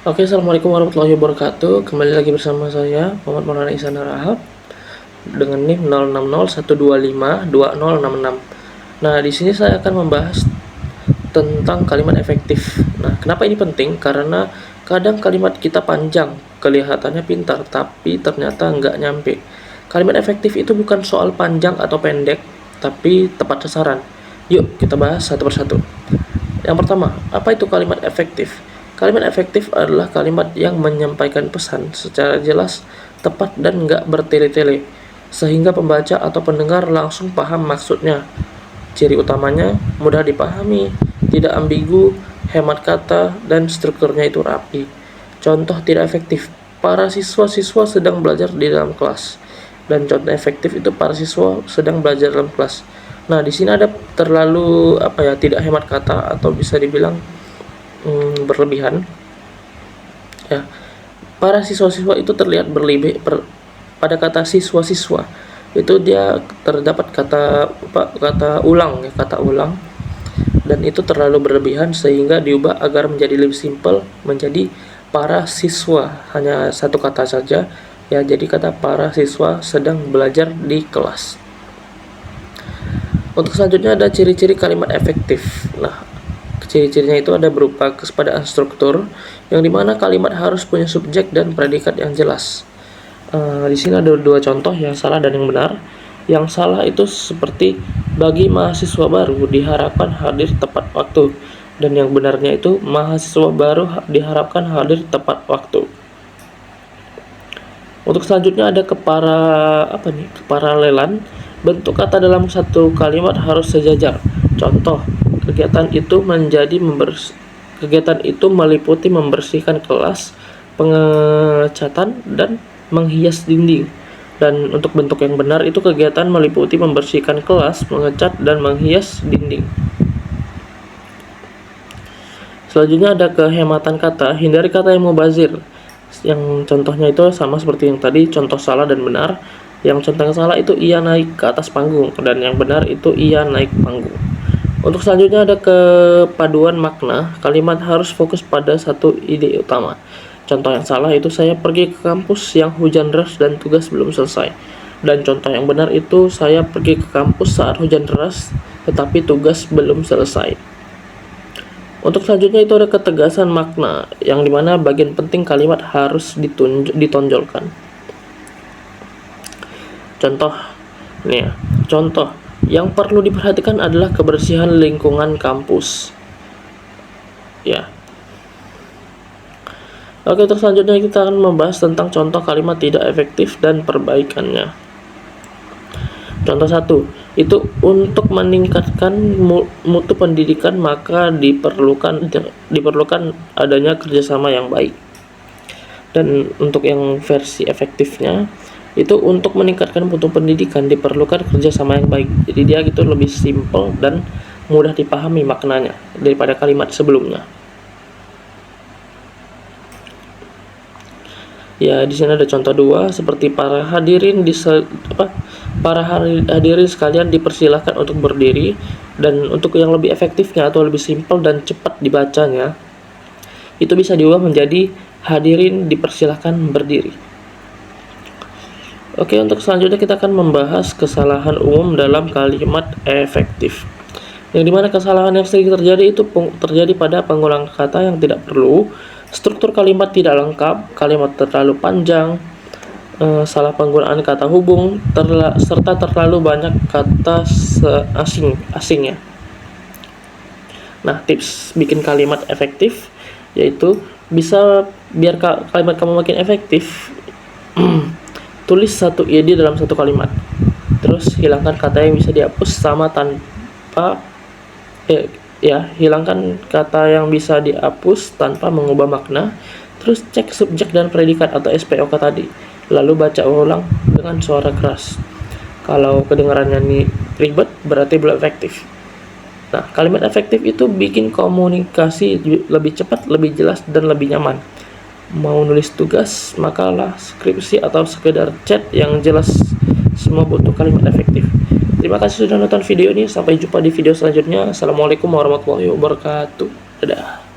Oke, assalamualaikum warahmatullahi wabarakatuh. Kembali lagi bersama saya, Muhammad Maulana Ihsan Rahab, dengan NIM 0601252066. Nah, di sini saya akan membahas tentang kalimat efektif. Nah, kenapa ini penting? Karena kadang kalimat kita panjang, kelihatannya pintar, tapi ternyata nggak nyampe. Kalimat efektif itu bukan soal panjang atau pendek, tapi tepat sasaran. Yuk, kita bahas satu persatu. Yang pertama, apa itu kalimat efektif? Kalimat efektif adalah kalimat yang menyampaikan pesan secara jelas, tepat, dan nggak bertele-tele, sehingga pembaca atau pendengar langsung paham maksudnya. Ciri utamanya mudah dipahami, tidak ambigu, hemat kata, dan strukturnya itu rapi. Contoh tidak efektif, para siswa-siswa sedang belajar di dalam kelas. Dan contoh efektif itu para siswa sedang belajar dalam kelas. Nah, di sini ada terlalu tidak hemat kata atau bisa dibilang berlebihan. Ya, para siswa-siswa itu terlihat pada kata siswa-siswa itu dia terdapat kata ulang ya, kata ulang, dan itu terlalu berlebihan sehingga diubah agar menjadi lebih simpel menjadi para siswa, hanya satu kata saja ya, jadi kata para siswa sedang belajar di kelas. Untuk selanjutnya ada ciri-ciri kalimat efektif. Nah, ciri-cirinya itu ada berupa kesepadaan struktur, yang dimana kalimat harus punya subjek dan predikat yang jelas. Di sini ada dua contoh, yang salah dan yang benar. Yang salah itu seperti bagi mahasiswa baru diharapkan hadir tepat waktu, dan yang benarnya itu mahasiswa baru diharapkan hadir tepat waktu. Untuk selanjutnya ada keparalelan. Bentuk kata dalam satu kalimat harus sejajar. Contoh, kegiatan itu meliputi membersihkan kelas, pengecatan, dan menghias dinding. Dan untuk bentuk yang benar itu kegiatan meliputi membersihkan kelas, mengecat, dan menghias dinding. Selanjutnya ada kehematan kata. Hindari kata yang mubazir. Yang contohnya itu sama seperti yang tadi, contoh salah dan benar. Yang contoh yang salah itu ia naik ke atas panggung, dan yang benar itu ia naik panggung. Untuk selanjutnya ada kepaduan makna. Kalimat harus fokus pada satu ide utama. Contoh yang salah itu saya pergi ke kampus yang hujan deras dan tugas belum selesai. Dan contoh yang benar itu saya pergi ke kampus saat hujan deras tetapi tugas belum selesai. Untuk selanjutnya itu ada ketegasan makna, yang dimana bagian penting kalimat harus ditonjolkan. Contoh nih ya, contoh yang perlu diperhatikan adalah kebersihan lingkungan kampus. Ya. Oke, terus selanjutnya kita akan membahas tentang contoh kalimat tidak efektif dan perbaikannya. Contoh 1, itu untuk meningkatkan mutu pendidikan maka diperlukan adanya kerjasama yang baik. Dan untuk yang versi efektifnya itu untuk meningkatkan mutu pendidikan diperlukan kerjasama yang baik. Jadi dia gitu lebih simpel dan mudah dipahami maknanya daripada kalimat sebelumnya. Ya, di sini ada contoh 2 seperti para hadirin sekalian dipersilahkan untuk berdiri. Dan untuk yang lebih efektifnya atau lebih simpel dan cepat dibacanya itu bisa diubah menjadi hadirin dipersilahkan berdiri. Oke, untuk selanjutnya kita akan membahas kesalahan umum dalam kalimat efektif. Yang dimana kesalahan yang sering terjadi itu terjadi pada pengulangan kata yang tidak perlu, struktur kalimat tidak lengkap, kalimat terlalu panjang, salah penggunaan kata hubung, serta terlalu banyak kata asing ya. Nah, tips bikin kalimat efektif yaitu biar kalimat kamu makin efektif. Tulis satu ide dalam satu kalimat. Terus hilangkan kata yang bisa dihapus hilangkan kata yang bisa dihapus tanpa mengubah makna. Terus cek subjek dan predikat atau SPOK tadi. Lalu baca ulang dengan suara keras. Kalau kedengarannya ini ribet, berarti belum efektif. Nah, kalimat efektif itu bikin komunikasi lebih cepat, lebih jelas, dan lebih nyaman. Mau nulis tugas, makalah, skripsi, atau sekedar chat yang jelas, semua butuh kalimat efektif. Terima kasih sudah nonton video ini. Sampai jumpa di video selanjutnya. Assalamualaikum warahmatullahi wabarakatuh. Dadah.